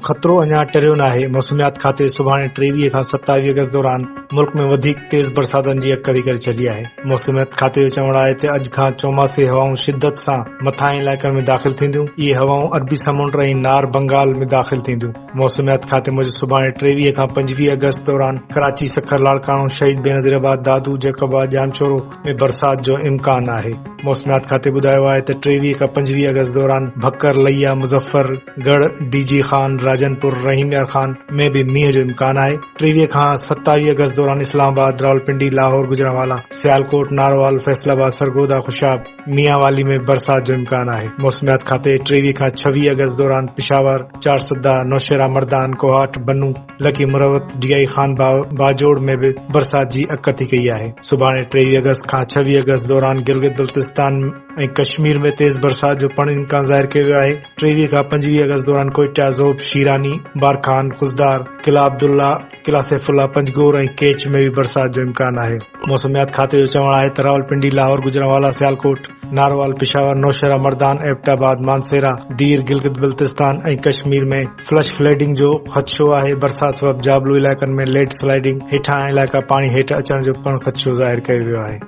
ख़तरो अञा टरियो नाहे। मौसमियात खाते सुभाणे 23 खां 27 अगस्त दौरान मुल्क में वधीक तेज़ बरसातनि जी अकदी करे छॾी आहे। मौसमियात खाते जो चवणु आहे त अॼु खां चौमासी हवाऊं शिदत सां मथां इलाइक़नि में दाख़िल थींदियूं। इहे हवाऊं अरबी समुंड ऐं नार बंगाल में दाख़िल थींदियूं। मौसमियात खाते मूजिबि सुभाणे 23 खां 25 अगस्त दौरान कराची, सखर, लाड़काणो, शहीद बेनज़ीराबाद, दादू, जैकबा, जामचोरो में बरसात जो इम्कान आहे। मौसमियात खाते ॿुधायो आहे त 23 खां 25 अगस्त दौरान भक्कर, लैया, मुज़फ़रगढ़, डीजी खान, राजनपुर, रहीम यार खान में भी मींहं जो इम्कान आहे। 23 खां 27 अगस्त दौरान इस्लामाबाद, रावलपिंडी, लाहौर, गुजरांवाला, सियालकोट, नारोवाल, फैसलाबाद, सरगोदा, खुशाब, मियांवाली में बरसात जो इम्कान आहे। मौसमियात खाते 23 खां 26 अगस्त दौरान पिशावर, चारसदा, नौशेरा, मर्दान, कोहाट, बनू, लकी, मुरवत, डीआई खान, बाजोड़ में भी बरसात जी अकती कई आहे। सुभाणे 23 अगस्त खां 26 अगस्त दौरान गिलगित बल्तिस्तान ऐं कश्मीर में तेज़ बरसात जो पिणु इम्कान ज़ाहिर कयो वियो आहे। 23 खां 25 अगस्त दौरान कोयटा, ज़ोब, शीरानी, बारखान, खुजदार, किला अब्दुल्ला, किला सैफुल्ला, पंजगोर ऐं केच में भी बरसात जो इम्कान आहे। मौसमियात खाते जो चवणु आहे त रावलपिंडी, लाहौर, गुजरांवाला, सियालकोट, नारोवाल, पिशावर, नौशेरा, मर्दान, एबटाबाद, मानसेरा, दीर, गिलगित बल्तिस्तान ऐं कश्मीर में फ्लश फ्लडिंग जो ख़दशो आहे। बरसात सबबि जाबलू इलाइक़नि में लैंड स्लाइडिंग, हेठां इलाइक़ा पाणी हेठि अचण जो पिणु ख़दशो ज़ाहिर कयो वियो आहे।